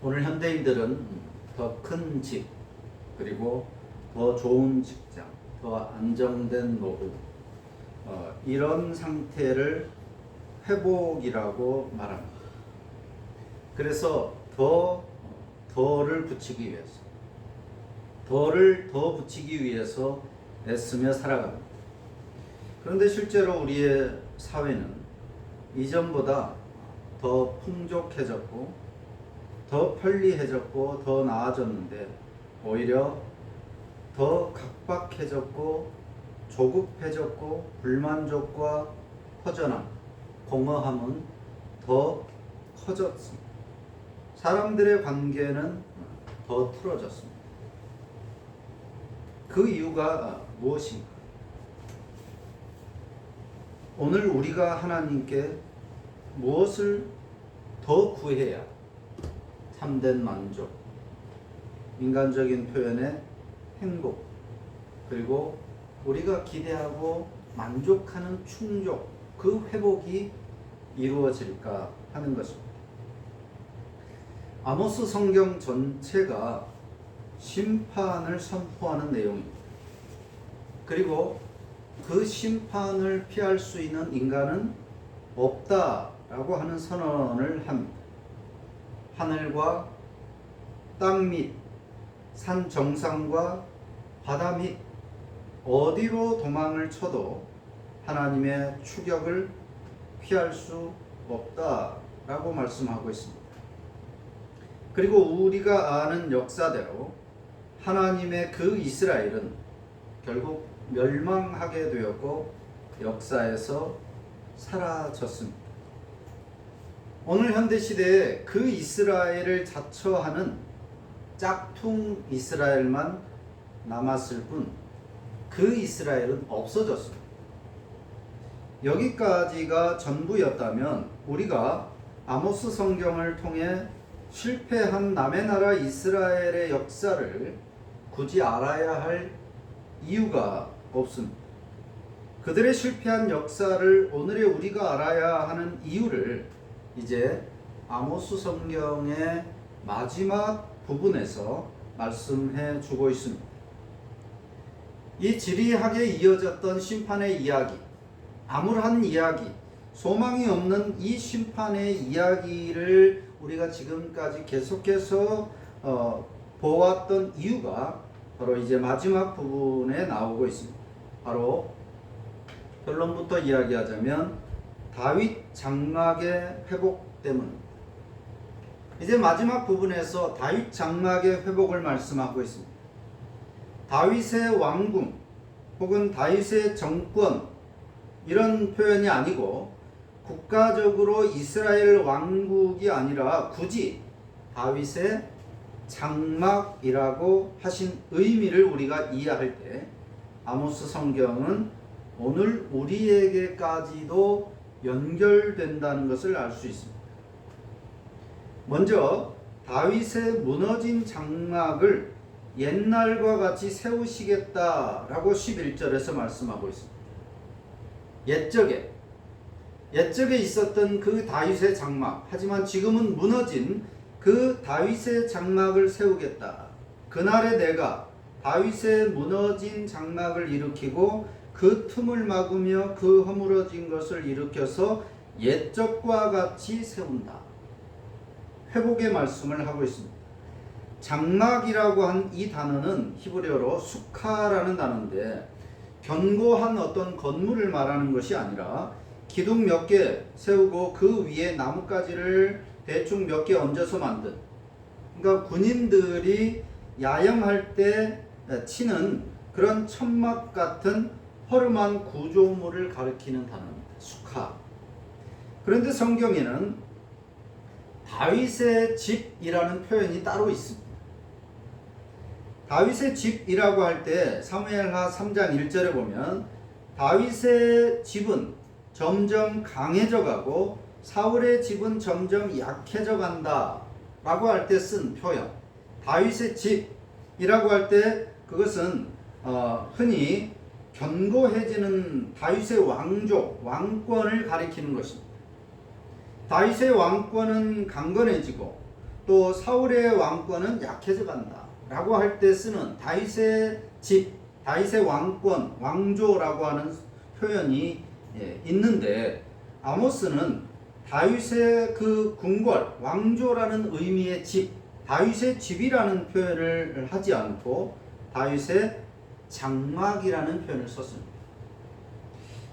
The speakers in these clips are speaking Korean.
오늘 현대인들은 더 큰 집, 그리고 더 좋은 직장, 더 안정된 노후, 이런 상태를 회복이라고 말합니다. 그래서 더를 붙이기 위해서, 더를 더 붙이기 위해서 애쓰며 살아갑니다. 그런데 실제로 우리의 사회는 이전보다 더 풍족해졌고 더 편리해졌고 더 나아졌는데, 오히려 더 각박해졌고 조급해졌고 불만족과 허전함, 공허함은 더 커졌습니다. 사람들의 관계는 더 틀어졌습니다. 그 이유가 무엇인가? 오늘 우리가 하나님께 무엇을 더 구해야 참된 만족, 인간적인 표현의 행복, 그리고 우리가 기대하고 만족하는 충족, 그 회복이 이루어질까 하는 것입니다. 아모스 성경 전체가 심판을 선포하는 내용입니다. 그리고 그 심판을 피할 수 있는 인간은 없다라고 하는 선언을 합니다. 하늘과 땅 및 산 정상과 바다 및 어디로 도망을 쳐도 하나님의 추격을 피할 수 없다라고 말씀하고 있습니다. 그리고 우리가 아는 역사대로 하나님의 그 이스라엘은 결국 멸망하게 되었고 역사에서 사라졌습니다. 오늘 현대시대에 그 이스라엘을 자처하는 짝퉁 이스라엘만 남았을 뿐, 그 이스라엘은 없어졌습니다. 여기까지가 전부였다면 우리가 아모스 성경을 통해 실패한 남의 나라 이스라엘의 역사를 굳이 알아야 할 이유가 없습니다. 그들의 실패한 역사를 오늘의 우리가 알아야 하는 이유를 이제 아모스 성경의 마지막 부분에서 말씀해 주고 있습니다. 이 지리하게 이어졌던 심판의 이야기, 암울한 이야기, 소망이 없는 이 심판의 이야기를 우리가 지금까지 계속해서 보았던 이유가 바로 이제 마지막 부분에 나오고 있습니다. 바로 결론부터 이야기하자면 다윗 장막의 회복 때문입니다. 이제 마지막 부분에서 다윗 장막의 회복을 말씀하고 있습니다. 다윗의 왕궁 혹은 다윗의 정권, 이런 표현이 아니고 국가적으로 이스라엘 왕국이 아니라 굳이 다윗의 장막이라고 하신 의미를 우리가 이해할 때 아모스 성경은 오늘 우리에게까지도 연결된다는 것을 알 수 있습니다. 먼저 다윗의 무너진 장막을 옛날과 같이 세우시겠다라고 11절에서 말씀하고 있습니다. 옛적에 있었던 그 다윗의 장막, 하지만 지금은 무너진 그 다윗의 장막을 세우겠다. 그날에 내가 다윗의 무너진 장막을 일으키고 그 틈을 막으며 그 허물어진 것을 일으켜서 옛적과 같이 세운다. 회복의 말씀을 하고 있습니다. 장막이라고 한 이 단어는 히브리어로 수카라는 단어인데, 견고한 어떤 건물을 말하는 것이 아니라 기둥 몇 개 세우고 그 위에 나뭇가지를 대충 몇 개 얹어서 만든, 그러니까 군인들이 야영할 때 치는 그런 천막 같은 허름한 구조물을 가리키는 단어입니다. 수카. 그런데 성경에는 다윗의 집이라는 표현이 따로 있습니다. 다윗의 집이라고 할 때 사무엘하 3장 1절에 보면 다윗의 집은 점점 강해져 가고 사울의 집은 점점 약해져 간다 라고 할 때 쓴 표현, 다윗의 집이라고 할 때 그것은 흔히 견고해지는 다윗의 왕족, 왕권을 가리키는 것입니다. 다윗의 왕권은 강건해지고 또 사울의 왕권은 약해져 간다 라고 할 때 쓰는 다윗의 집, 다윗의 왕권, 왕조라고 하는 표현이 있는데, 아모스는 다윗의 그 궁궐, 왕조라는 의미의 집, 다윗의 집이라는 표현을 하지 않고 다윗의 장막이라는 표현을 썼습니다.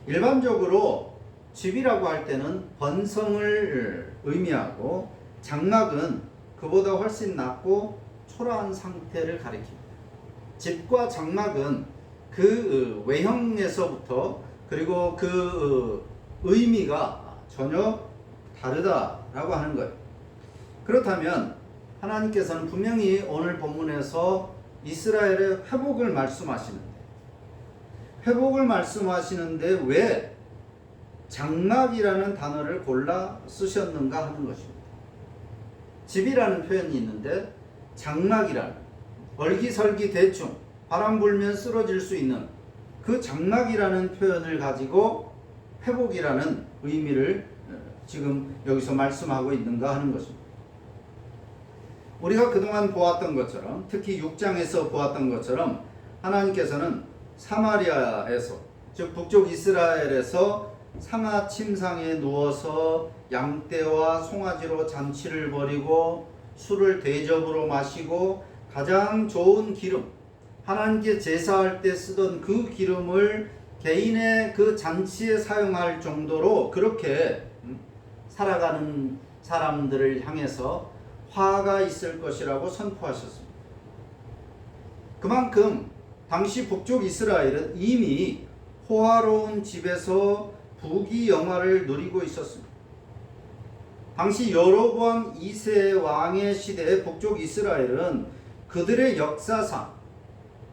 일반적으로 집이라고 할 때는 번성을 의미하고, 장막은 그보다 훨씬 낮고 초라한 상태를 가리킵니다. 집과 장막은 그 외형에서부터, 그리고 그 의미가 전혀 다르다라고 하는 거예요. 그렇다면 하나님께서는 분명히 오늘 본문에서 이스라엘의 회복을 말씀하시는데 왜 장막이라는 단어를 골라 쓰셨는가 하는 것입니다. 집이라는 표현이 있는데 장막이라는, 얼기설기 대충 바람 불면 쓰러질 수 있는 그 장막이라는 표현을 가지고 회복이라는 의미를 지금 여기서 말씀하고 있는가 하는 것입니다. 우리가 그동안 보았던 것처럼, 특히 6장에서 보았던 것처럼 하나님께서는 사마리아에서, 즉 북쪽 이스라엘에서 상하 침상에 누워서 양떼와 송아지로 잔치를 벌이고 술을 대접으로 마시고 가장 좋은 기름, 하나님께 제사할 때 쓰던 그 기름을 개인의 그 잔치에 사용할 정도로 그렇게 살아가는 사람들을 향해서 화가 있을 것이라고 선포하셨습니다. 그만큼 당시 북쪽 이스라엘은 이미 호화로운 집에서 부귀영화를 누리고 있었습니다. 당시 여로보암 2세 왕의 시대의 북쪽 이스라엘은 그들의 역사상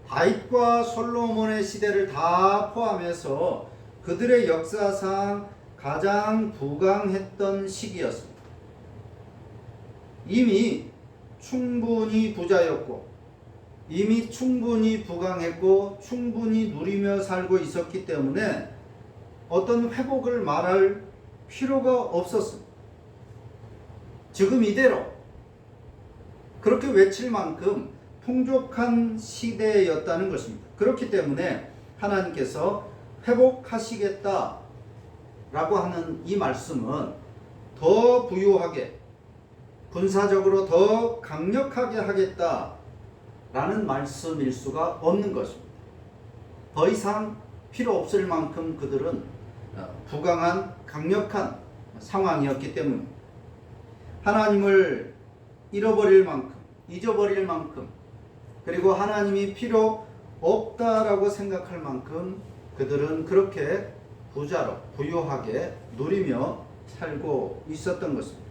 다윗과 솔로몬의 시대를 다 포함해서 그들의 역사상 가장 부강했던 시기였습니다. 이미 충분히 부자였고, 이미 충분히 부강했고, 충분히 누리며 살고 있었기 때문에 어떤 회복을 말할 필요가 없었습니다. 지금 이대로 그렇게 외칠 만큼 풍족한 시대였다는 것입니다. 그렇기 때문에 하나님께서 회복하시겠다라고 하는 이 말씀은 더 부유하게, 군사적으로 더 강력하게 하겠다라는 말씀일 수가 없는 것입니다. 더 이상 필요 없을 만큼 그들은 부강한 강력한 상황이었기 때문입니다. 하나님을 잃어버릴 만큼, 잊어버릴 만큼, 그리고 하나님이 필요 없다라고 생각할 만큼 그들은 그렇게 부자로 부유하게 누리며 살고 있었던 것입니다.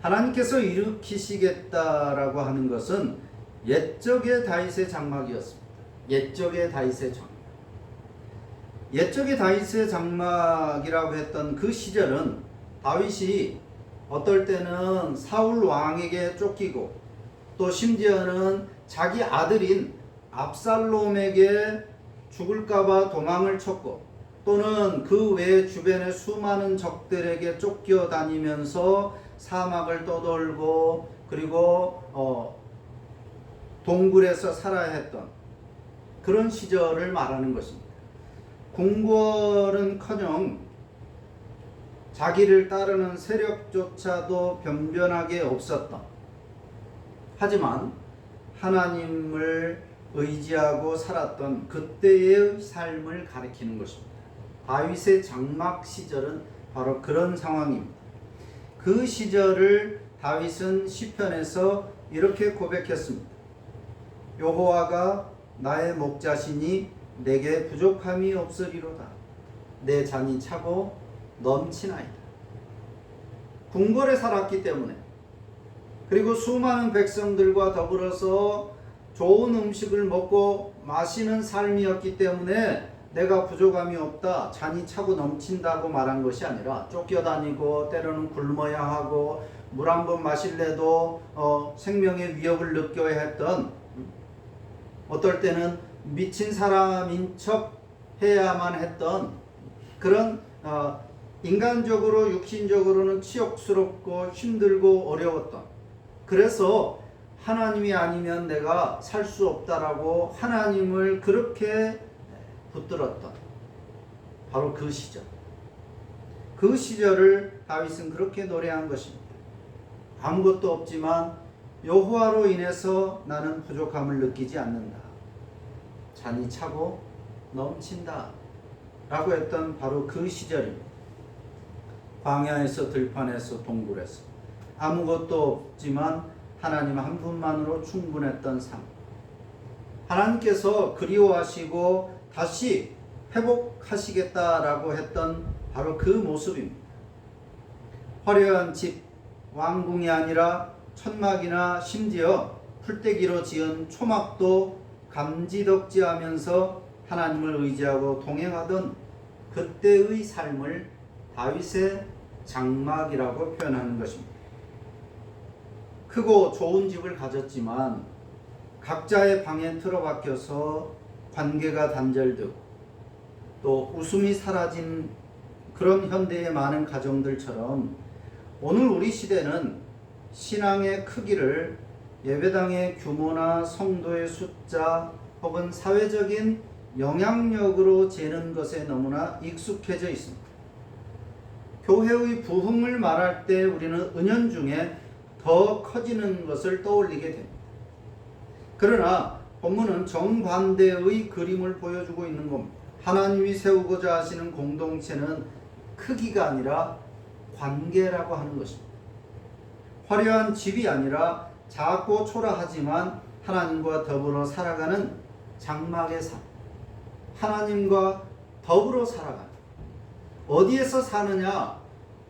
하나님께서 일으키시겠다라고 하는 것은 옛적의 다윗의 장막이었습니다. 옛적의 다윗의 장막. 옛적의 다윗의 장막이라고 했던 그 시절은 다윗이 어떨 때는 사울 왕에게 쫓기고, 또 심지어는 자기 아들인 압살롬에게 죽을까봐 도망을 쳤고, 또는 그 외 주변의 수많은 적들에게 쫓겨다니면서 사막을 떠돌고, 그리고 동굴에서 살아야 했던 그런 시절을 말하는 것입니다. 궁궐은커녕 자기를 따르는 세력조차도 변변하게 없었던, 하지만 하나님을 의지하고 살았던 그때의 삶을 가리키는 것입니다. 다윗의 장막 시절은 바로 그런 상황입니다. 그 시절을 다윗은 시편에서 이렇게 고백했습니다. 여호와가 나의 목자시니 내게 부족함이 없으리로다. 내 잔이 차고 넘치나이다. 궁궐에 살았기 때문에, 그리고 수많은 백성들과 더불어서 좋은 음식을 먹고 마시는 삶이었기 때문에 내가 부족함이 없다, 잔이 차고 넘친다고 말한 것이 아니라, 쫓겨다니고 때로는 굶어야 하고 물 한 번 마실래도 생명의 위협을 느껴야 했던, 어떨 때는 미친 사람인 척 해야만 했던 그런 인간적으로 육신적으로는 치욕스럽고 힘들고 어려웠던, 그래서 하나님이 아니면 내가 살 수 없다라고 하나님을 그렇게 붙들었던 바로 그 시절, 그 시절을 다윗은 그렇게 노래한 것입니다. 아무것도 없지만 여호와로 인해서 나는 부족함을 느끼지 않는다. 잔이 차고 넘친다 라고 했던 바로 그 시절입니다. 광야에서 들판에서 동굴에서 아무것도 없지만 하나님 한 분만으로 충분했던 삶, 하나님께서 그리워하시고 다시 회복하시겠다라고 했던 바로 그 모습입니다. 화려한 집, 왕궁이 아니라 천막이나 심지어 풀떼기로 지은 초막도 감지덕지하면서 하나님을 의지하고 동행하던 그때의 삶을 다윗의 장막이라고 표현하는 것입니다. 크고 좋은 집을 가졌지만 각자의 방에 틀어박혀서 관계가 단절되고 또 웃음이 사라진 그런 현대의 많은 가정들처럼 오늘 우리 시대는 신앙의 크기를 예배당의 규모나 성도의 숫자 혹은 사회적인 영향력으로 재는 것에 너무나 익숙해져 있습니다. 교회의 부흥을 말할 때 우리는 은연중에 더 커지는 것을 떠올리게 됩니다. 그러나 본문은 정반대의 그림을 보여주고 있는 겁니다. 하나님이 세우고자 하시는 공동체는 크기가 아니라 관계라고 하는 것입니다. 화려한 집이 아니라 작고 초라하지만 하나님과 더불어 살아가는 장막의 삶, 하나님과 더불어 살아가는, 어디에서 사느냐,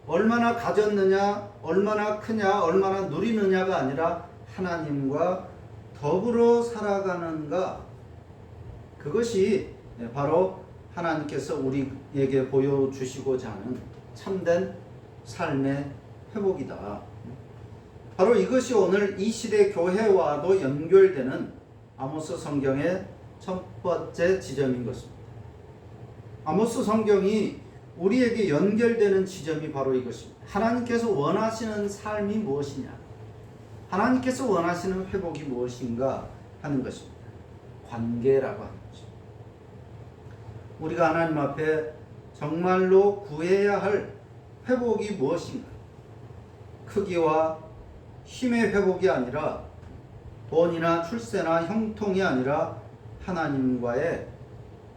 얼마나 가졌느냐, 얼마나 크냐, 얼마나 누리느냐가 아니라 하나님과 더불어 살아가는가, 그것이 바로 하나님께서 우리에게 보여주시고자 하는 참된 삶의 회복이다. 바로 이것이 오늘 이 시대 교회와도 연결되는 아모스 성경의 첫 번째 지점인 것입니다. 아모스 성경이 우리에게 연결되는 지점이 바로 이것입니다. 하나님께서 원하시는 삶이 무엇이냐, 하나님께서 원하시는 회복이 무엇인가 하는 것입니다. 관계라고 하는 것입니다. 우리가 하나님 앞에 정말로 구해야 할 회복이 무엇인가? 크기와 힘의 회복이 아니라 돈이나 출세나 형통이 아니라 하나님과의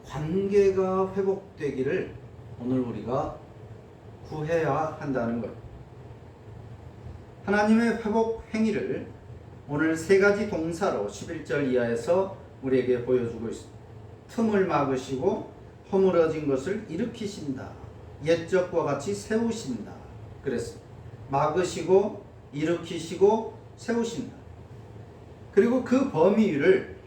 관계가 회복되기를 오늘 우리가 구해야 한다는 것. 하나님의 회복 행위를 오늘 세 가지 동사로 11절 이하에서 우리에게 보여주고 있습니다. 틈을 막으시고 허물어진 것을 일으키신다. 옛적과 같이 세우신다. 그랬습니다. 막으시고 일으키시고 세우신다. 그리고 그 범위를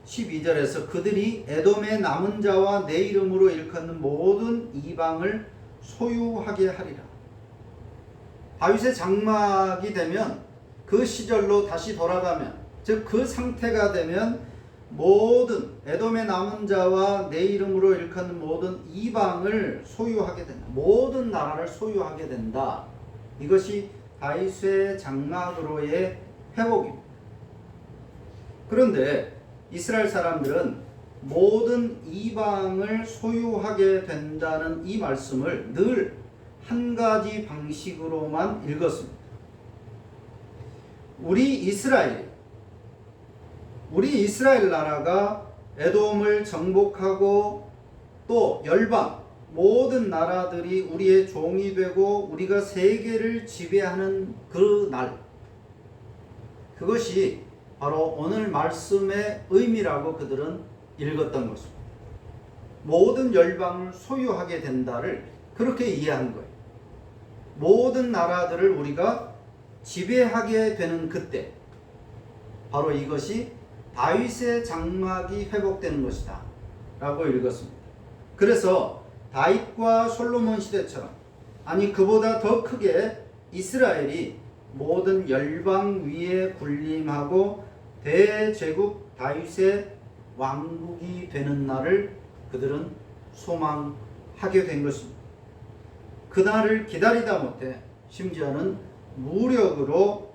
12절에서 그들이 에돔의 남은 자와 내 이름으로 일컫는 모든 이방을 소유하게 하리라. 다윗의 장막이 되면, 그 시절로 다시 돌아가면, 즉 그 상태가 되면 모든 에돔의 남은 자와 내 이름으로 일컫는 모든 이방을 소유하게 된다. 모든 나라를 소유하게 된다. 이것이 다윗의 장막으로의 회복입니다. 그런데 이스라엘 사람들은 모든 이방을 소유하게 된다는 이 말씀을 늘 한 가지 방식으로만 읽었습니다. 우리 이스라엘 나라가 에돔을 정복하고 또 열방 모든 나라들이 우리의 종이 되고 우리가 세계를 지배하는 그 날, 그것이 바로 오늘 말씀의 의미라고 그들은 읽었던 것입니다. 모든 열방을 소유하게 된다를 그렇게 이해한 거예요. 모든 나라들을 우리가 지배하게 되는 그때, 바로 이것이 다윗의 장막이 회복되는 것이다 라고 읽었습니다. 그래서 다윗과 솔로몬 시대처럼, 아니 그보다 더 크게 이스라엘이 모든 열방 위에 군림하고 대제국 다윗의 왕국이 되는 날을 그들은 소망하게 된 것입니다. 그날을 기다리다 못해 심지어는 무력으로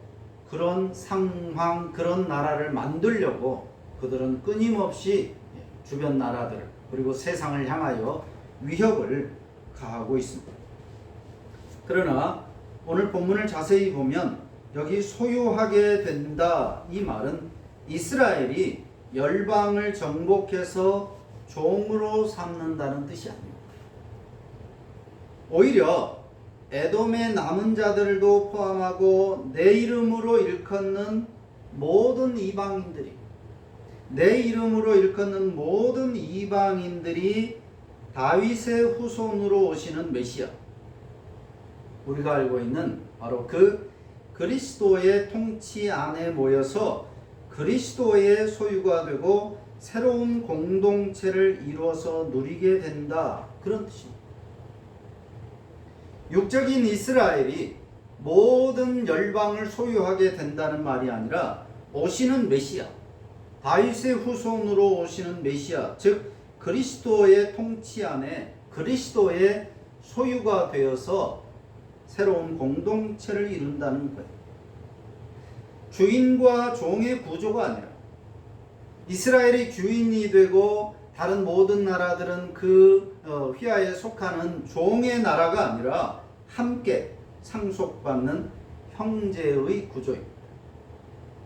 그런 상황, 그런 나라를 만들려고 그들은 끊임없이 주변 나라들 그리고 세상을 향하여 위협을 가하고 있습니다. 그러나 오늘 본문을 자세히 보면 여기 소유하게 된다 이 말은 이스라엘이 열방을 정복해서 종으로 삼는다는 뜻이 아닙니다. 오히려 에돔의 남은 자들도 포함하고 내 이름으로 일컫는 모든 이방인들이 내 이름으로 일컫는 모든 이방인들이 다윗의 후손으로 오시는 메시아, 우리가 알고 있는 바로 그 그리스도의 통치 안에 모여서 그리스도의 소유가 되고 새로운 공동체를 이루어서 누리게 된다, 그런 뜻입니다. 육적인 이스라엘이 모든 열방을 소유하게 된다는 말이 아니라 오시는 메시아, 다윗의 후손으로 오시는 메시아, 즉 그리스도의 통치 안에 그리스도의 소유가 되어서 새로운 공동체를 이룬다는 거예요. 주인과 종의 구조가 아니라 이스라엘이 주인이 되고 다른 모든 나라들은 그 휘하에 속하는 종의 나라가 아니라 함께 상속받는 형제의 구조입니다.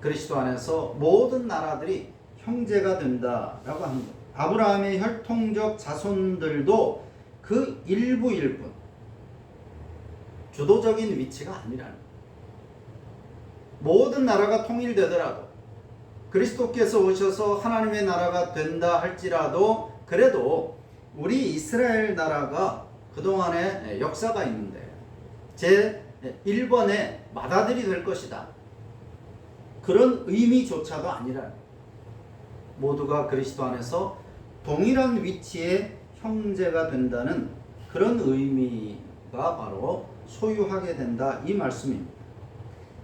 그리스도 안에서 모든 나라들이 형제가 된다라고 하는 것. 아브라함의 혈통적 자손들도 그 일부일 뿐 주도적인 위치가 아니라는 거예요. 모든 나라가 통일되더라도 그리스도께서 오셔서 하나님의 나라가 된다 할지라도 그래도 우리 이스라엘 나라가 그동안의 역사가 있는데 제 1번의 맏아들이 될 것이다, 그런 의미조차도 아니라 모두가 그리스도 안에서 동일한 위치의 형제가 된다는 그런 의미가 바로 소유하게 된다 이 말씀입니다.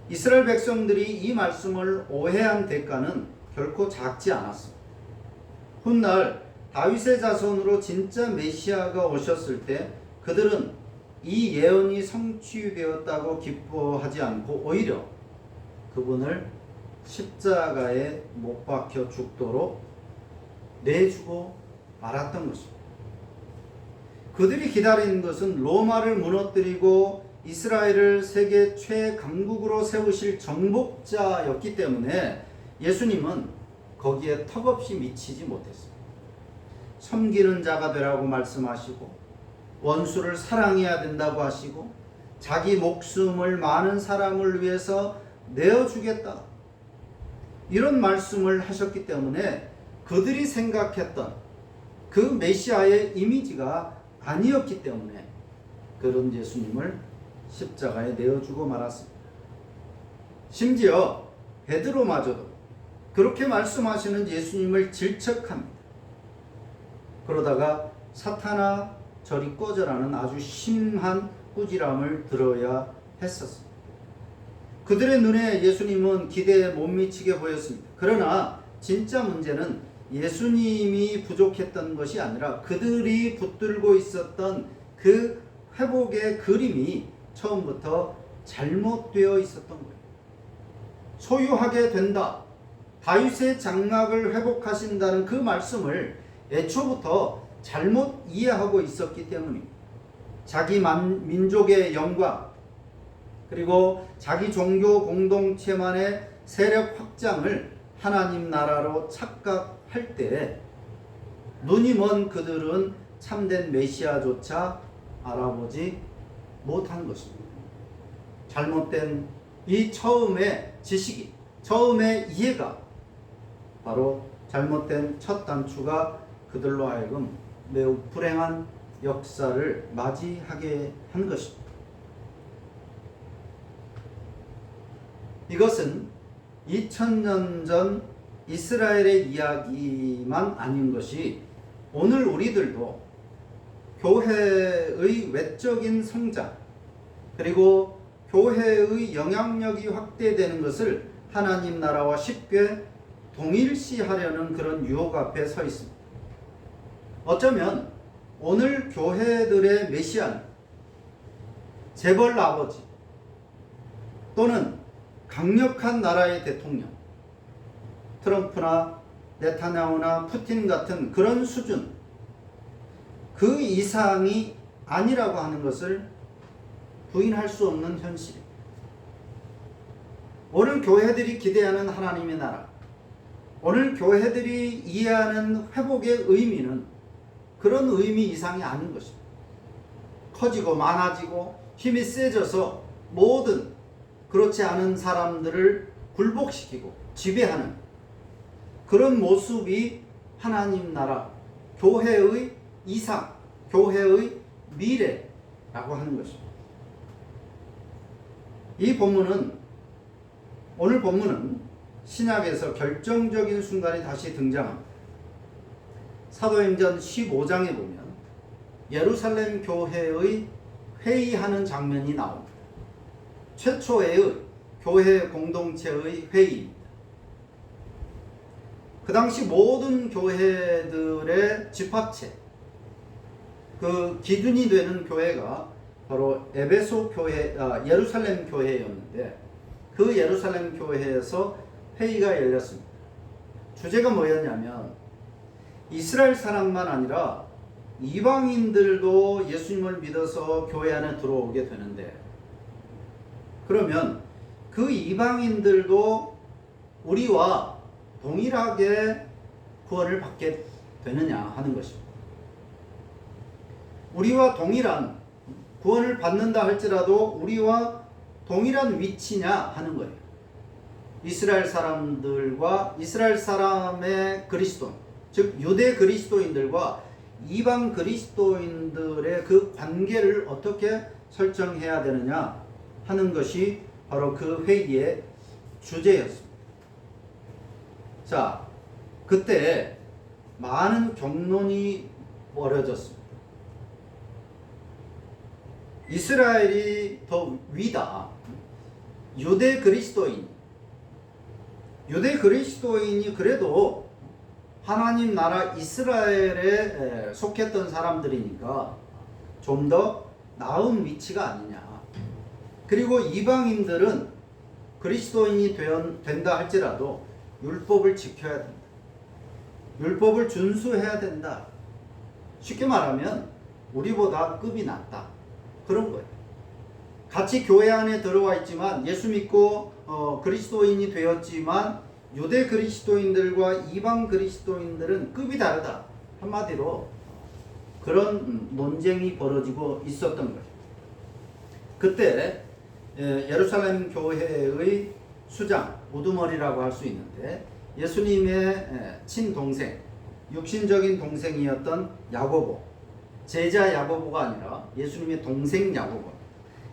이스라엘 백성들이 이 말씀을 오해한 대가는 결코 작지 않았습니다. 훗날 다윗의 자손으로 진짜 메시아가 오셨을 때 그들은 이 예언이 성취되었다고 기뻐하지 않고 오히려 그분을 십자가에 못 박혀 죽도록 내주고 말았던 것입니다. 그들이 기다리는 것은 로마를 무너뜨리고 이스라엘을 세계 최강국으로 세우실 정복자였기 때문에 예수님은 거기에 턱없이 미치지 못했습니다. 섬기는 자가 되라고 말씀하시고 원수를 사랑해야 된다고 하시고 자기 목숨을 많은 사람을 위해서 내어주겠다, 이런 말씀을 하셨기 때문에 그들이 생각했던 그 메시아의 이미지가 아니었기 때문에 그런 예수님을 십자가에 내어주고 말았습니다. 심지어 베드로마저도 그렇게 말씀하시는 예수님을 질책합니다. 그러다가 사탄아 저리 꺼져라는 아주 심한 꾸지람을 들어야 했었습니다. 그들의 눈에 예수님은 기대에 못 미치게 보였습니다. 그러나 진짜 문제는 예수님이 부족했던 것이 아니라 그들이 붙들고 있었던 그 회복의 그림이 처음부터 잘못되어 있었던 거예요. 소유하게 된다, 다윗의 장막을 회복하신다는 그 말씀을 애초부터 잘못 이해하고 있었기 때문입니다. 자기 민족의 영광 그리고 자기 종교 공동체만의 세력 확장을 하나님 나라로 착각할 때 눈이 먼 그들은 참된 메시아조차 알아보지 못한 것입니다. 잘못된 이 처음의 지식이, 처음의 이해가 바로 잘못된 첫 단추가 그들로 하여금 매우 불행한 역사를 맞이하게 한 것입니다. 이것은 2000년 전 이스라엘의 이야기만 아닌 것이 오늘 우리들도 교회의 외적인 성장 그리고 교회의 영향력이 확대되는 것을 하나님 나라와 쉽게 동일시하려는 그런 유혹 앞에 서 있습니다. 어쩌면 오늘 교회들의 메시아는 재벌 아버지 또는 강력한 나라의 대통령, 트럼프나 네타냐후나 푸틴 같은 그런 수준, 그 이상이 아니라고 하는 것을 부인할 수 없는 현실입니다. 오늘 교회들이 기대하는 하나님의 나라, 오늘 교회들이 이해하는 회복의 의미는 그런 의미 이상이 아닌 것입니다. 커지고 많아지고 힘이 세져서 모든 그렇지 않은 사람들을 굴복시키고 지배하는 그런 모습이 하나님 나라, 교회의 이상, 교회의 미래라고 하는 것입니다. 이 본문은, 오늘 본문은 신약에서 결정적인 순간이 다시 등장합니다. 사도행전 15장에 보면 예루살렘 교회의 회의하는 장면이 나옵니다. 최초의 교회 공동체의 회의입니다. 그 당시 모든 교회들의 집합체, 그 기준이 되는 교회가 바로 에베소 교회, 예루살렘 교회였는데 그 예루살렘 교회에서 회의가 열렸습니다. 주제가 뭐였냐면 이스라엘 사람만 아니라 이방인들도 예수님을 믿어서 교회 안에 들어오게 되는데, 그러면 그 이방인들도 우리와 동일하게 구원을 받게 되느냐 하는 것입니다. 우리와 동일한 구원을 받는다 할지라도 우리와 동일한 위치냐 하는 거예요. 이스라엘 사람들과 이스라엘 사람의 그리스도, 즉 유대 그리스도인들과 이방 그리스도인들의 그 관계를 어떻게 설정해야 되느냐 하는 것이 바로 그 회의의 주제였습니다. 자, 그때 많은 경론이 벌어졌습니다. 이스라엘이 더 위다. 유대 그리스도인이 그래도 하나님 나라 이스라엘에 속했던 사람들이니까 좀 더 나은 위치가 아니냐. 그리고 이방인들은 그리스도인이 된다 할지라도 율법을 지켜야 된다. 율법을 준수해야 된다. 쉽게 말하면 우리보다 급이 낮다. 그런 거예요. 같이 교회 안에 들어와 있지만 예수 믿고 그리스도인이 되었지만 유대 그리스도인들과 이방 그리스도인들은 급이 다르다. 한마디로 그런 논쟁이 벌어지고 있었던 거예요. 그때 예루살렘 교회의 수장, 우두머리라고 할 수 있는데 예수님의 친동생, 육신적인 동생이었던 야고보, 제자 야고보가 아니라 예수님의 동생 야고보,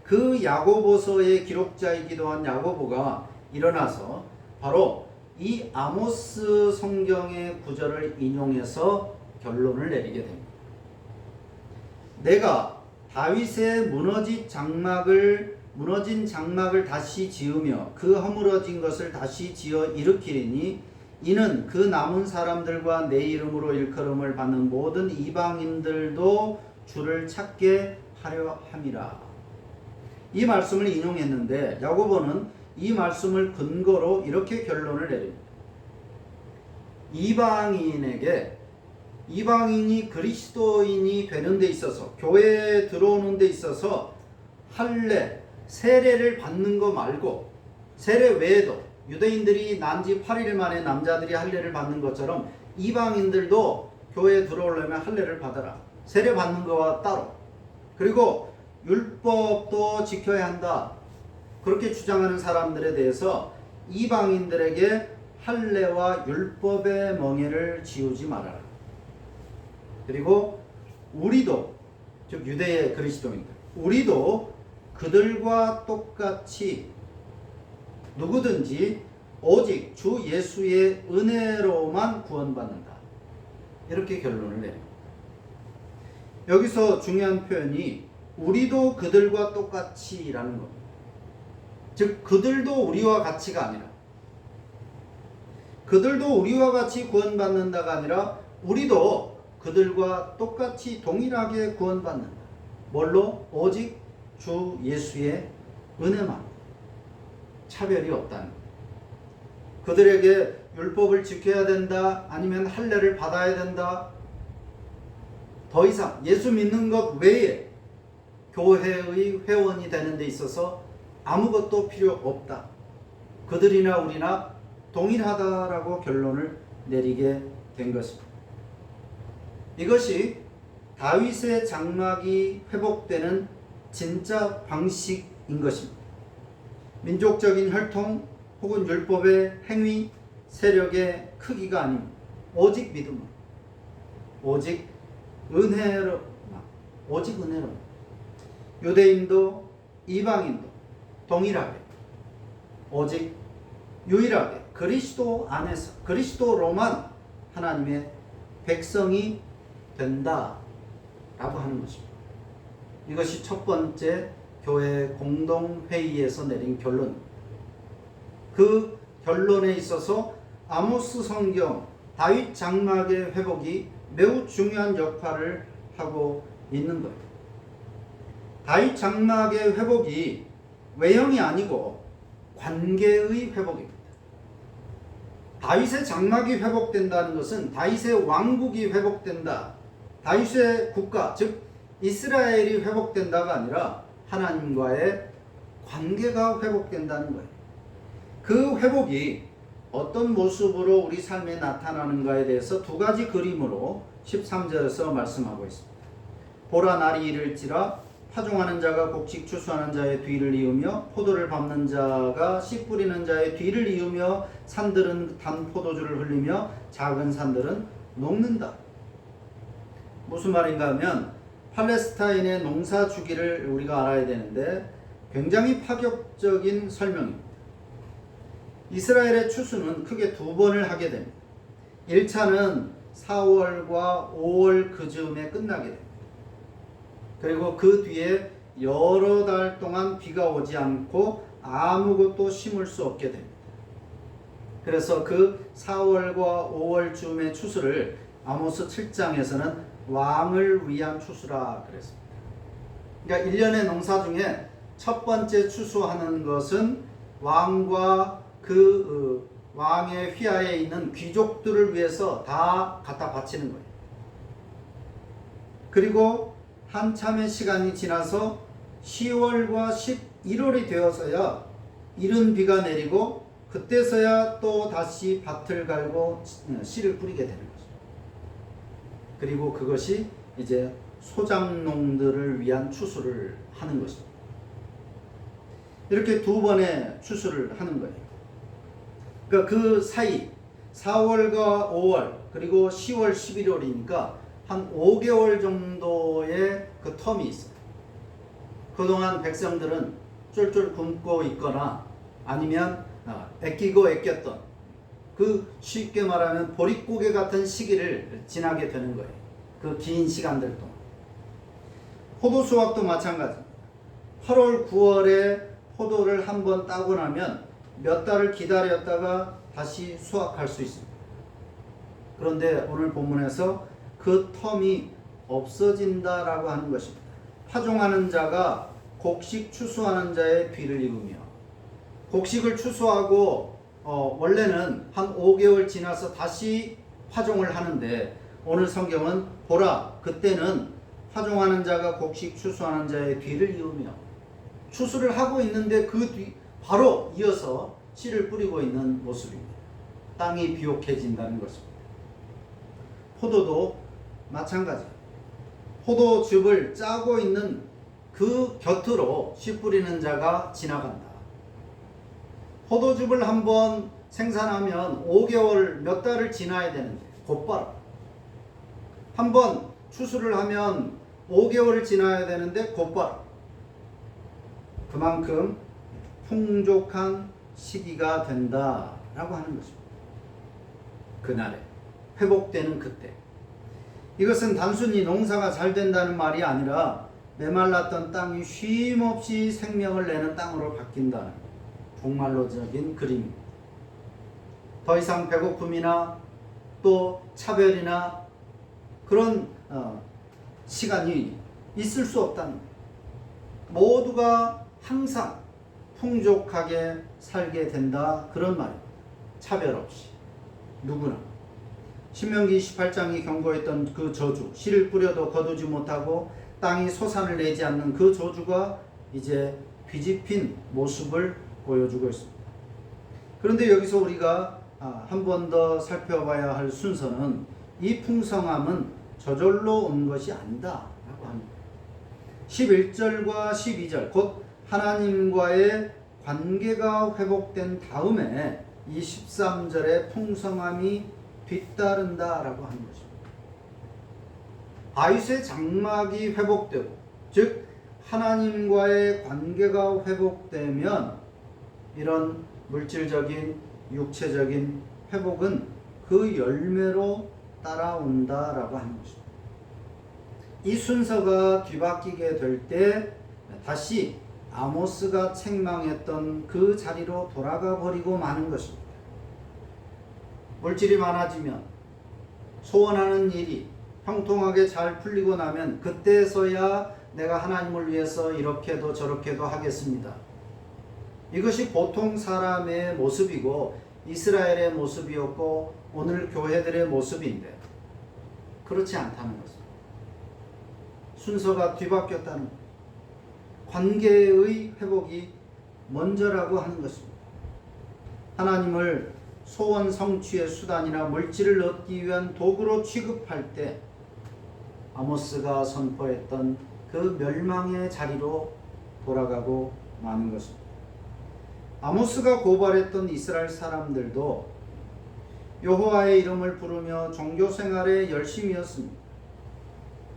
그 야고보서의 기록자이기도 한 야고보가 일어나서 바로 이 아모스 성경의 구절을 인용해서 결론을 내리게 됩니다. 내가 다윗의 무너진 장막을 다시 지으며 그 허물어진 것을 다시 지어 일으키리니 이는 그 남은 사람들과 내 이름으로 일컬음을 받는 모든 이방인들도 주를 찾게 하려 함이라. 이 말씀을 인용했는데 야고보는 이 말씀을 근거로 이렇게 결론을 내립니다. 이방인이 그리스도인이 되는 데 있어서, 교회에 들어오는 데 있어서 할례, 세례를 받는 거 말고 세례 외에도 유대인들이 난 지 8일 만에 남자들이 할례를 받는 것처럼 이방인들도 교회에 들어오려면 할례를 받아라. 세례 받는 거와 따로. 그리고 율법도 지켜야 한다. 그렇게 주장하는 사람들에 대해서 이방인들에게 할례와 율법의 멍에를 지우지 말아라. 그리고 우리도, 즉 유대의 그리스도인들, 우리도 그들과 똑같이 누구든지 오직 주 예수의 은혜로만 구원받는다. 이렇게 결론을 내립니다. 여기서 중요한 표현이 우리도 그들과 똑같이라는 겁니다. 즉 그들도 우리와 같이가 아니라, 그들도 우리와 같이 구원받는다가 아니라 우리도 그들과 똑같이 동일하게 구원받는다. 뭘로? 오직 주 예수의 은혜만, 차별이 없다는 거예요. 그들에게 율법을 지켜야 된다, 아니면 할례를 받아야 된다, 더 이상 예수 믿는 것 외에 교회의 회원이 되는 데 있어서 아무것도 필요 없다. 그들이나 우리나 동일하다라고 결론을 내리게 된 것입니다. 이것이 다윗의 장막이 회복되는 진짜 방식인 것입니다. 민족적인 혈통 혹은 율법의 행위, 세력의 크기가 아닙니다. 오직 믿음, 오직 은혜로, 오직 은혜로. 유대인도 이방인도 동일하게, 오직 유일하게 그리스도 안에서, 그리스도로만 하나님의 백성이 된다 라고 하는 것입니다. 이것이 첫 번째 교회 공동회의에서 내린 결론입니다. 그 결론에 있어서 아모스 성경 다윗 장막의 회복이 매우 중요한 역할을 하고 있는 거예요. 다윗 장막의 회복이 외형이 아니고 관계의 회복입니다. 다윗의 장막이 회복된다는 것은 다윗의 왕국이 회복된다, 다윗의 국가, 즉 이스라엘이 회복된다가 아니라 하나님과의 관계가 회복된다는 거예요. 그 회복이 어떤 모습으로 우리 삶에 나타나는가에 대해서 두 가지 그림으로 13절에서 말씀하고 있습니다. 보라, 날이 이를지라 파종하는 자가 곡식 추수하는 자의 뒤를 이으며 포도를 밟는 자가 씨 뿌리는 자의 뒤를 이으며 산들은 단 포도주를 흘리며 작은 산들은 녹는다. 무슨 말인가 하면 팔레스타인의 농사 주기를 우리가 알아야 되는데 굉장히 파격적인 설명입니다. 이스라엘의 추수는 크게 두 번을 하게 됩니다. 1차는 4월과 5월 그 즈음에 끝나게 됩니다. 그리고 그 뒤에 여러 달 동안 비가 오지 않고 아무것도 심을 수 없게 됩니다. 그래서 그 4월과 5월 즈음의 추수를 아모스 7장에서는 왕을 위한 추수라 그랬습니다. 그러니까 1년의 농사 중에 첫 번째 추수하는 것은 왕과 그 왕의 휘하에 있는 귀족들을 위해서 다 갖다 바치는 거예요. 그리고 한참의 시간이 지나서 10월과 11월이 되어서야 이른 비가 내리고 그때서야 또 다시 밭을 갈고 씨를 뿌리게 되는 거죠. 그리고 그것이 이제 소작농들을 위한 추수를 하는 것입니다. 이렇게 두 번의 추수를 하는 거예요. 그러니까 그 사이 4월과 5월 그리고 10월, 11월이니까 한 5개월 정도의 그 텀이 있어요. 그동안 백성들은 쫄쫄 굶고 있거나 아니면 애끼고 애꼈던 그 쉽게 말하면 보릿고개 같은 시기를 지나게 되는 거예요. 그 긴 시간들 동안. 포도 수확도 마찬가지입니다. 8월, 9월에 포도를 한번 따고 나면 몇 달을 기다렸다가 다시 수확할 수 있습니다. 그런데 오늘 본문에서 그 텀이 없어진다라고 하는 것입니다. 파종하는 자가 곡식 추수하는 자의 뒤를 이으며, 곡식을 추수하고 원래는 한 5개월 지나서 다시 파종을 하는데 오늘 성경은 보라, 그때는 파종하는 자가 곡식 추수하는 자의 뒤를 이으며, 추수를 하고 있는데 그 뒤 바로 이어서 씨를 뿌리고 있는 모습입니다. 땅이 비옥해진다는 것입니다. 포도도 마찬가지예요. 포도즙을 짜고 있는 그 곁으로 씨 뿌리는 자가 지나간다. 포도즙을 한번 생산하면 5개월 몇 달을 지나야 되는데 곧바로 한번 추수를 하면 5개월을 지나야 되는데 곧바로 그만큼 풍족한 시기가 된다라고 하는 것입니다. 그날에 회복되는 그때. 이것은 단순히 농사가 잘 된다는 말이 아니라 메말랐던 땅이 쉼없이 생명을 내는 땅으로 바뀐다는 종말로적인 그림입니다. 더 이상 배고픔이나 또 차별이나 그런 시간이 있을 수 없다는 거예요. 모두가 항상 풍족하게 살게 된다. 그런 말입니다. 차별 없이 누구나. 신명기 28장이 경고했던 그 저주, 씨를 뿌려도 거두지 못하고 땅이 소산을 내지 않는 그 저주가 이제 뒤집힌 모습을 보여주고 있습니다. 그런데 여기서 우리가 한 번 더 살펴봐야 할 순서는 이 풍성함은 저절로 온 것이 아니다 라고 합니다. 11절과 12절 곧 하나님과의 관계가 회복된 다음에 이 13절의 풍성함이 뒤따른다 라고 하는 것입니다. 다윗의 장막이 회복되고 즉 하나님과의 관계가 회복되면 이런 물질적인 육체적인 회복은 그 열매로 따라온다 라고 하는 것입니다. 이 순서가 뒤바뀌게 될 때 다시 아모스가 책망했던 그 자리로 돌아가 버리고 마는 것입니다. 물질이 많아지면 소원하는 일이 형통하게 잘 풀리고 나면 그때서야 내가 하나님을 위해서 이렇게도 저렇게도 하겠습니다. 이것이 보통 사람의 모습이고 이스라엘의 모습이었고 오늘 교회들의 모습인데 그렇지 않다는 것입니다. 순서가 뒤바뀌었다는 것. 관계의 회복이 먼저라고 하는 것입니다. 하나님을 소원 성취의 수단이나 물질을 얻기 위한 도구로 취급할 때 아모스가 선포했던 그 멸망의 자리로 돌아가고 마는 것입니다. 아모스가 고발했던 이스라엘 사람들도 여호와의 이름을 부르며 종교생활에 열심이었습니다.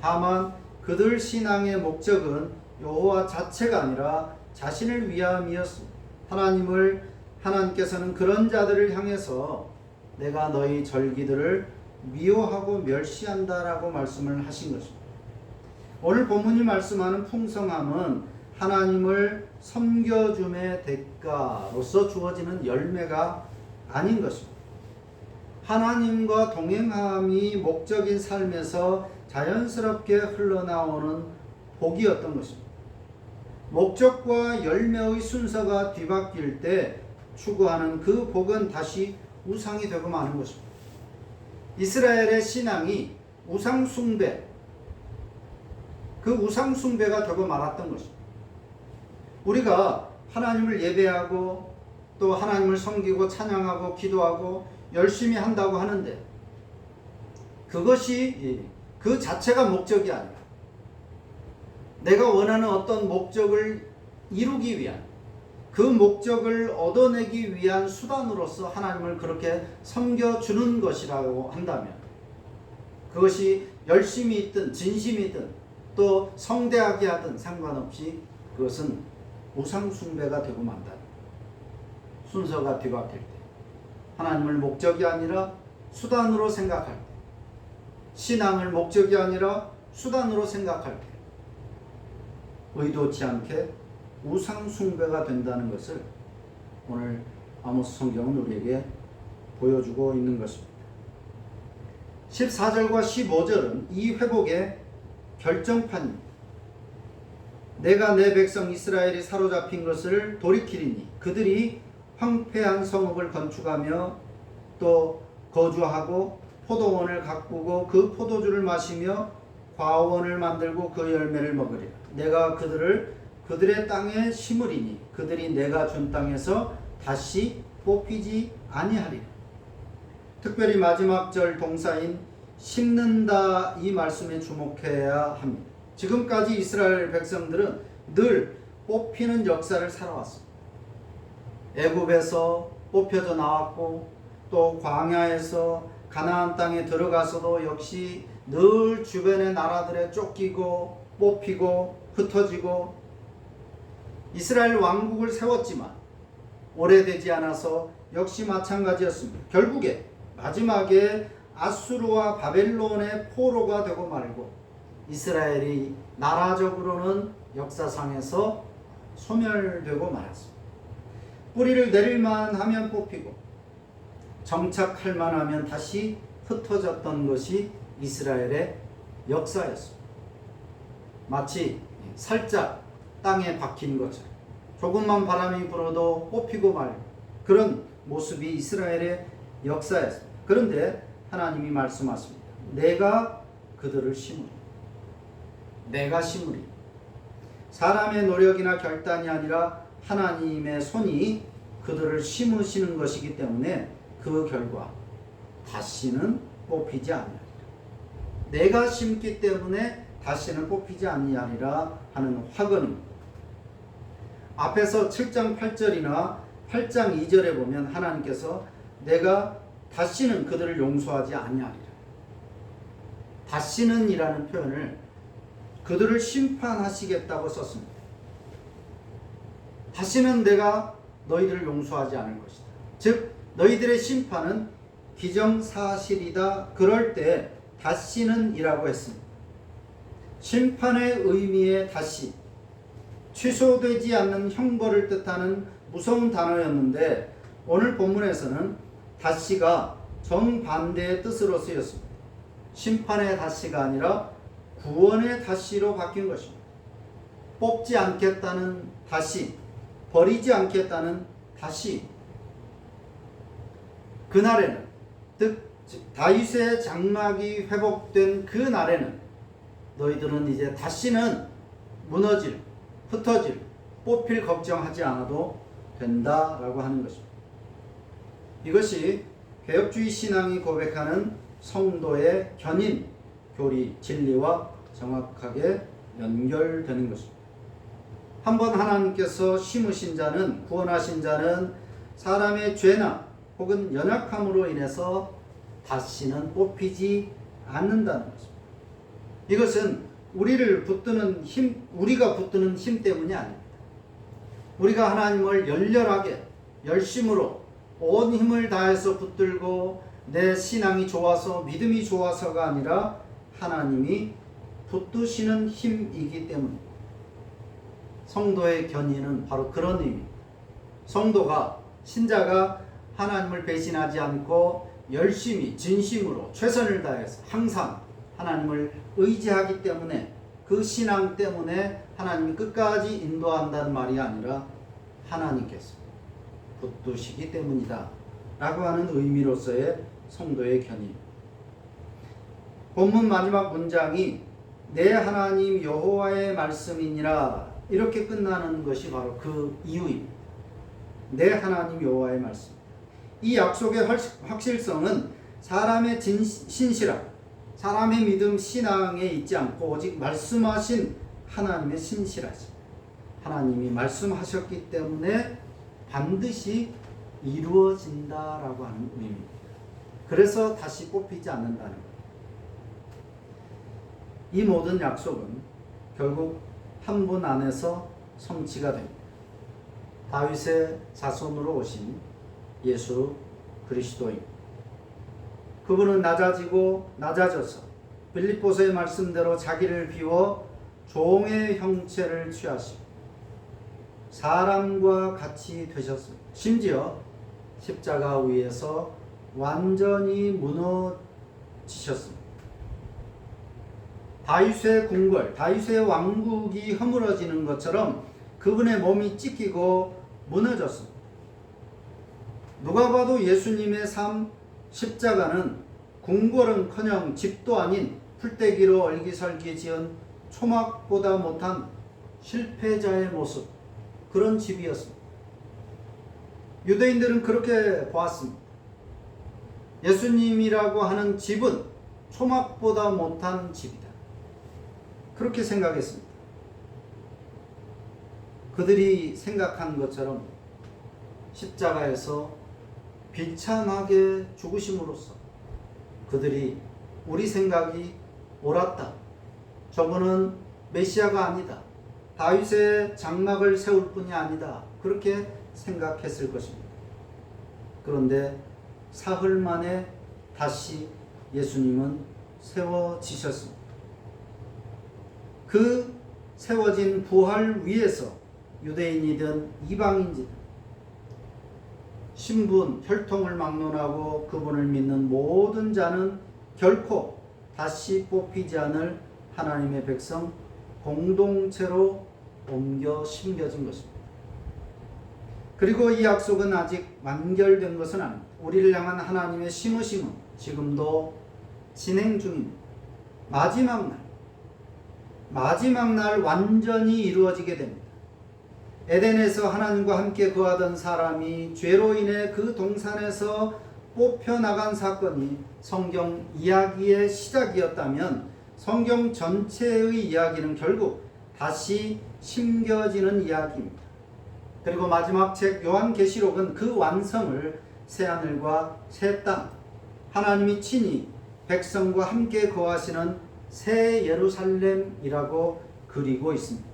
다만 그들 신앙의 목적은 여호와 자체가 아니라 자신을 위함이었습니다. 하나님께서는 그런 자들을 향해서 내가 너희 절기들을 미워하고 멸시한다라고 말씀을 하신 것입니다. 오늘 본문이 말씀하는 풍성함은 하나님을 섬겨줌의 대가로서 주어지는 열매가 아닌 것입니다. 하나님과 동행함이 목적인 삶에서 자연스럽게 흘러나오는 복이었던 것입니다. 목적과 열매의 순서가 뒤바뀔 때 추구하는 그 복은 다시 우상이 되고 마는 것입니다. 이스라엘의 신앙이 우상숭배, 그 우상숭배가 되고 말았던 것입니다. 우리가 하나님을 예배하고 또 하나님을 섬기고 찬양하고 기도하고 열심히 한다고 하는데 그것이 그 자체가 목적이 아니라 내가 원하는 어떤 목적을 이루기 위한 그 목적을 얻어내기 위한 수단으로서 하나님을 그렇게 섬겨주는 것이라고 한다면 그것이 열심히 있든 진심이든 또 성대하게 하든 상관없이 그것은 우상숭배가 되고 만다. 순서가 뒤바뀔 때 하나님을 목적이 아니라 수단으로 생각할 때 신앙을 목적이 아니라 수단으로 생각할 때 의도치 않게 우상숭배가 된다는 것을 오늘 아모스 성경은 우리에게 보여주고 있는 것입니다. 14절과 15절은 이 회복의 결정판입니다. 내가 내 백성 이스라엘이 사로잡힌 것을 돌이키리니 그들이 황폐한 성읍을 건축하며 또 거주하고 포도원을 가꾸고 그 포도주를 마시며 과원을 만들고 그 열매를 먹으리라. 내가 그들의 땅에 심으리니 그들이 내가 준 땅에서 다시 뽑히지 아니하리라. 특별히 마지막 절 동사인 심는다 이 말씀에 주목해야 합니다. 지금까지 이스라엘 백성들은 늘 뽑히는 역사를 살아왔습니다. 애굽에서 뽑혀져 나왔고 또 광야에서 가나안 땅에 들어가서도 역시 늘 주변의 나라들에 쫓기고 뽑히고 흩어지고 이스라엘 왕국을 세웠지만 오래되지 않아서 역시 마찬가지였습니다. 결국에 마지막에 아수르와 바벨론의 포로가 되고 말고 이스라엘이 나라적으로는 역사상에서 소멸되고 말았습니다. 뿌리를 내릴만 하면 뽑히고 정착할 만하면 다시 흩어졌던 것이 이스라엘의 역사였습니다. 마치 살짝 땅에 박힌 것처럼 조금만 바람이 불어도 뽑히고 말 그런 모습이 이스라엘의 역사였습니다. 그런데 하나님이 말씀하십니다. 내가 그들을 심으리. 내가 심으리. 사람의 노력이나 결단이 아니라 하나님의 손이 그들을 심으시는 것이기 때문에 그 결과 다시는 뽑히지 아니하리라. 내가 심기 때문에 다시는 뽑히지 아니하리라 하는 확언입니다. 앞에서 7장 8절이나 8장 2절에 보면 하나님께서 내가 다시는 그들을 용서하지 아니하리라. 다시는 이라는 표현을 그들을 심판하시겠다고 썼습니다. 다시는 내가 너희들을 용서하지 않을 것이다. 즉 너희들의 심판은 기정사실이다. 그럴 때 다시는 이라고 했습니다. 심판의 의미의 다시, 취소되지 않는 형벌을 뜻하는 무서운 단어였는데 오늘 본문에서는 다시가 정반대의 뜻으로 쓰였습니다. 심판의 다시가 아니라 구원의 다시로 바뀐 것입니다. 뽑지 않겠다는 다시, 버리지 않겠다는 다시. 그날에는 즉 다윗의 장막이 회복된 그 날에는 너희들은 이제 다시는 무너질, 흩어질, 뽑힐 걱정하지 않아도 된다라고 하는 것입니다. 이것이 개혁주의 신앙이 고백하는 성도의 견인, 교리, 진리와 정확하게 연결되는 것입니다. 한번 하나님께서 심으신 자는, 구원하신 자는 사람의 죄나 혹은 연약함으로 인해서 다시는 뽑히지 않는다는 것입니다. 이것은 우리가 붙드는 힘 때문이 아닙니다. 우리가 하나님을 열렬하게 열심으로 온 힘을 다해서 붙들고 내 신앙이 좋아서 믿음이 좋아서가 아니라 하나님이 붙드시는 힘이기 때문입니다. 성도의 견인은 바로 그런 의미입니다. 성도가, 신자가 하나님을 배신하지 않고 열심히 진심으로 최선을 다해서 항상 하나님을 의지하기 때문에 그 신앙 때문에 하나님이 끝까지 인도한다는 말이 아니라 하나님께서 붙드시기 때문이다 라고 하는 의미로서의 성도의 견인. 본문 마지막 문장이 내 하나님 여호와의 말씀이니라 이렇게 끝나는 것이 바로 그 이유입니다. 내 하나님 여호와의 말씀. 이 약속의 확실성은 사람의 신실함, 사람의 믿음, 신앙에 있지 않고 오직 말씀하신 하나님의 신실하심. 하나님이 말씀하셨기 때문에 반드시 이루어진다라고 하는 의미입니다. 그래서 다시 뽑히지 않는다는 것. 이 모든 약속은 결국 한 분 안에서 성취가 됩니다. 다윗의 자손으로 오신 예수 그리스도입니다. 그분은 낮아지고 낮아져서 빌립보서의 말씀대로 자기를 비워 종의 형체를 취하시고 사람과 같이 되셨습니다. 심지어 십자가 위에서 완전히 무너지셨습니다. 다윗의 궁궐, 다윗의 왕국이 허물어지는 것처럼 그분의 몸이 찢기고 무너졌습니다. 누가 봐도 예수님의 삶, 십자가는 궁궐은커녕 집도 아닌 풀떼기로 얼기설기 지은 초막보다 못한 실패자의 모습, 그런 집이었습니다. 유대인들은 그렇게 보았습니다. 예수님이라고 하는 집은 초막보다 못한 집이다. 그렇게 생각했습니다. 그들이 생각한 것처럼 십자가에서 비참하게 죽으심으로써 그들이 우리 생각이 옳았다. 저분은 메시아가 아니다. 다윗의 장막을 세울 뿐이 아니다. 그렇게 생각했을 것입니다. 그런데 사흘 만에 다시 예수님은 세워지셨습니다. 그 세워진 부활 위에서 유대인이든 이방인이든 신분, 혈통을 막론하고 그분을 믿는 모든 자는 결코 다시 뽑히지 않을 하나님의 백성 공동체로 옮겨 심겨진 것입니다. 그리고 이 약속은 아직 완결된 것은 아닙니다. 우리를 향한 하나님의 심으심은 지금도 진행 중입니다. 마지막 날 완전히 이루어지게 됩니다. 에덴에서 하나님과 함께 거하던 사람이 죄로 인해 그 동산에서 뽑혀나간 사건이 성경 이야기의 시작이었다면 성경 전체의 이야기는 결국 다시 심겨지는 이야기입니다. 그리고 마지막 책 요한계시록은 그 완성을 새하늘과 새 땅, 하나님이 친히 백성과 함께 거하시는 새 예루살렘이라고 그리고 있습니다.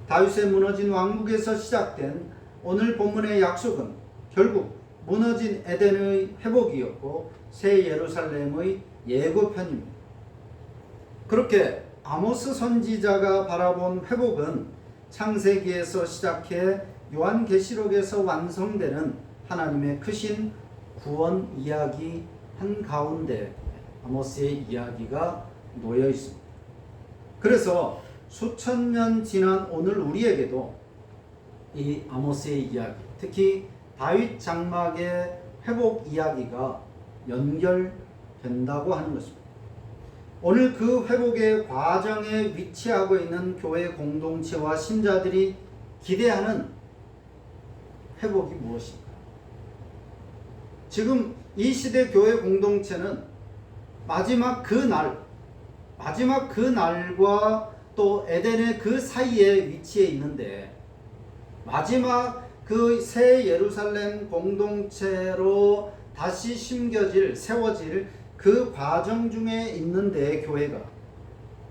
다윗의 무너진 왕국에서 시작된 오늘 본문의 약속은 결국 무너진 에덴의 회복이었고 새 예루살렘의 예고편입니다. 그렇게 아모스 선지자가 바라본 회복은 창세기에서 시작해 요한계시록에서 완성되는 하나님의 크신 구원 이야기 한가운데 아모스의 이야기가 놓여 있습니다. 그래서 수천 년 지난 오늘 우리에게도 이 아모스의 이야기, 특히 다윗 장막의 회복 이야기가 연결된다고 하는 것입니다. 오늘 그 회복의 과정에 위치하고 있는 교회 공동체와 신자들이 기대하는 회복이 무엇인가? 지금 이 시대 교회 공동체는 마지막 그 날과 또 에덴의 그 사이에 위치해 있는데 마지막 그 새 예루살렘 공동체로 다시 세워질 그 과정 중에 있는데 교회가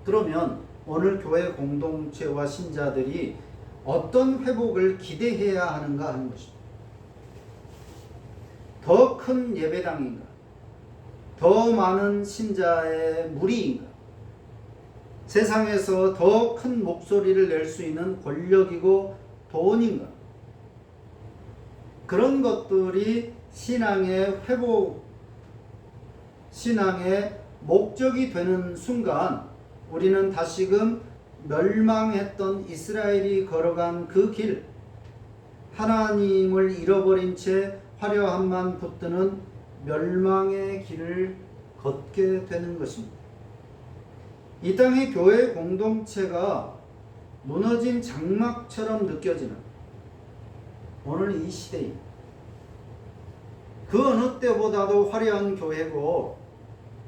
그러면 오늘 교회 공동체와 신자들이 어떤 회복을 기대해야 하는가 하는 것입니다. 더 큰 예배당인가? 더 많은 신자의 무리인가? 세상에서 더 큰 목소리를 낼 수 있는 권력이고 돈인가? 그런 것들이 신앙의 목적이 되는 순간 우리는 다시금 멸망했던 이스라엘이 걸어간 그 길, 하나님을 잃어버린 채 화려함만 붙드는 멸망의 길을 걷게 되는 것입니다. 이 땅의 교회 공동체가 무너진 장막처럼 느껴지는 오늘 이 시대입니다. 그 어느 때보다도 화려한 교회고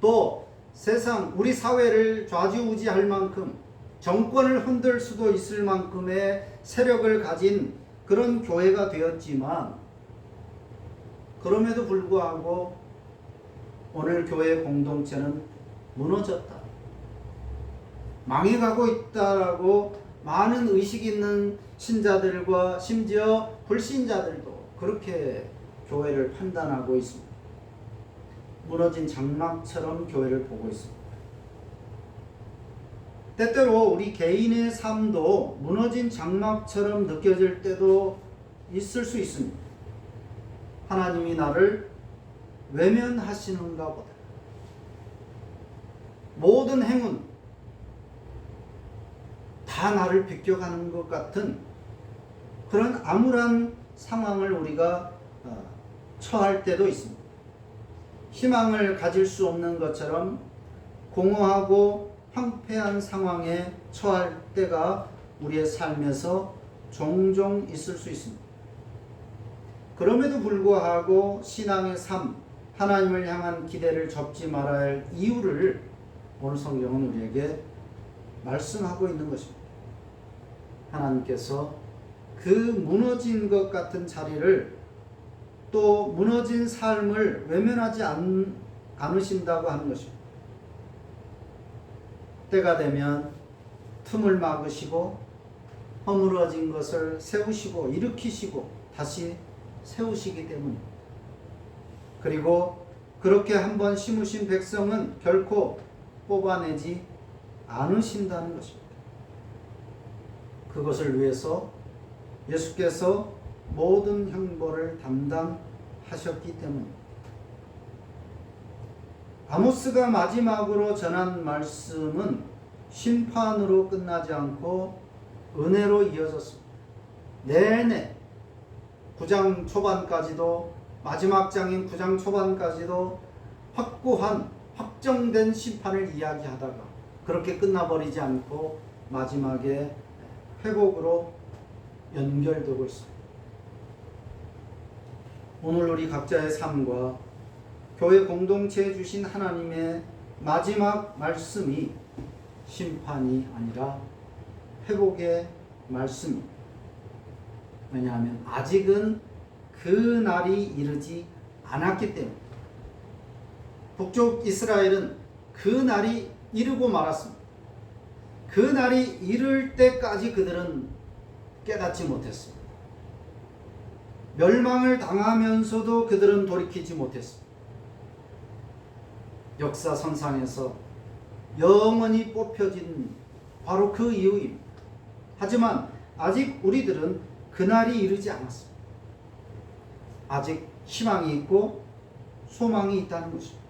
또 세상 우리 사회를 좌지우지할 만큼 정권을 흔들 수도 있을 만큼의 세력을 가진 그런 교회가 되었지만 그럼에도 불구하고 오늘 교회 공동체는 무너졌다, 망해가고 있다라고 많은 의식 있는 신자들과 심지어 불신자들도 그렇게 교회를 판단하고 있습니다. 무너진 장막처럼 교회를 보고 있습니다. 때때로 우리 개인의 삶도 무너진 장막처럼 느껴질 때도 있을 수 있습니다. 하나님이 나를 외면하시는가 보다. 모든 행운 다 나를 비껴가는 것 같은 그런 암울한 상황을 우리가 처할 때도 있습니다. 희망을 가질 수 없는 것처럼 공허하고 황폐한 상황에 처할 때가 우리의 삶에서 종종 있을 수 있습니다. 그럼에도 불구하고 신앙의 삶, 하나님을 향한 기대를 접지 말아야 할 이유를 오늘 성경은 우리에게 말씀하고 있는 것입니다. 하나님께서 그 무너진 것 같은 자리를 또 무너진 삶을 외면하지 않으신다고 하는 것입니다. 때가 되면 틈을 막으시고 허물어진 것을 세우시고 일으키시고 다시 세우시기 때문입니다. 그리고 그렇게 한번 심으신 백성은 결코 뽑아내지 않으신다는 것입니다. 그것을 위해서 예수께서 모든 형벌을 담당하셨기 때문입니다. 아모스가 마지막으로 전한 말씀은 심판으로 끝나지 않고 은혜로 이어졌습니다. 내내 9장 초반까지도 마지막 장인 9장 초반까지도 확고한 확정된 심판을 이야기하다가 그렇게 끝나버리지 않고 마지막에 회복으로 연결되고 있습니다. 오늘 우리 각자의 삶과 교회 공동체에 주신 하나님의 마지막 말씀이 심판이 아니라 회복의 말씀입니다. 왜냐하면 아직은 그 날이 이르지 않았기 때문에. 북쪽 이스라엘은 그 날이 이르고 말았습니다. 그 날이 이를 때까지 그들은 깨닫지 못했습니다. 멸망을 당하면서도 그들은 돌이키지 못했습니다. 역사선상에서 영원히 뽑혀진 바로 그 이유입니다. 하지만 아직 우리들은 그날이 이르지 않았습니다. 아직 희망이 있고 소망이 있다는 것입니다.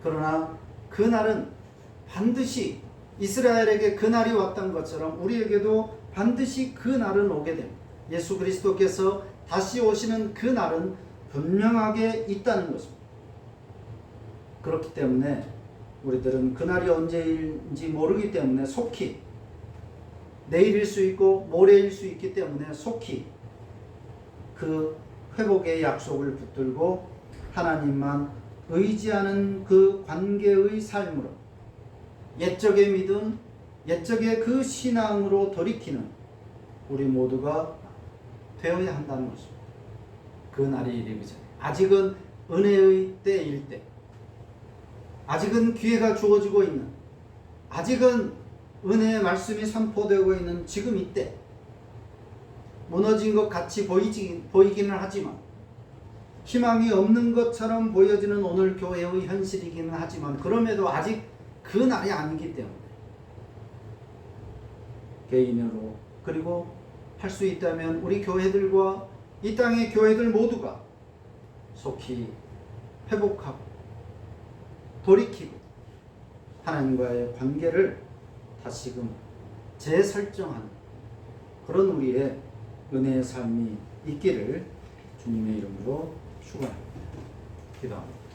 그러나 그날은 반드시 이스라엘에게 그날이 왔던 것처럼 우리에게도 반드시 그날은 오게 됩니다. 예수 그리스도께서 다시 오시는 그날은 분명하게 있다는 것입니다. 그렇기 때문에 우리들은 그날이 언제인지 모르기 때문에 속히 내일일 수 있고 모레일 수 있기 때문에 속히 그 회복의 약속을 붙들고 하나님만 의지하는 그 관계의 삶으로 옛적의 믿음, 옛적의 그 신앙으로 돌이키는 우리 모두가 되어야 한다는 것입니다. 그 날이 이르기 전에 아직은 은혜의 때일 때, 아직은 기회가 주어지고 있는, 아직은 은혜의 말씀이 선포되고 있는 지금 이때 무너진 것 같이 보이기는 하지만 희망이 없는 것처럼 보여지는 오늘 교회의 현실이기는 하지만 그럼에도 아직 그 날이 아니기 때문에 개인으로 그리고 할 수 있다면 우리 교회들과 이 땅의 교회들 모두가 속히 회복하고 돌이키고 하나님과의 관계를 다시금 재설정하는 그런 우리의 은혜의 삶이 있기를 주님의 이름으로 축원합니다. 기도합니다.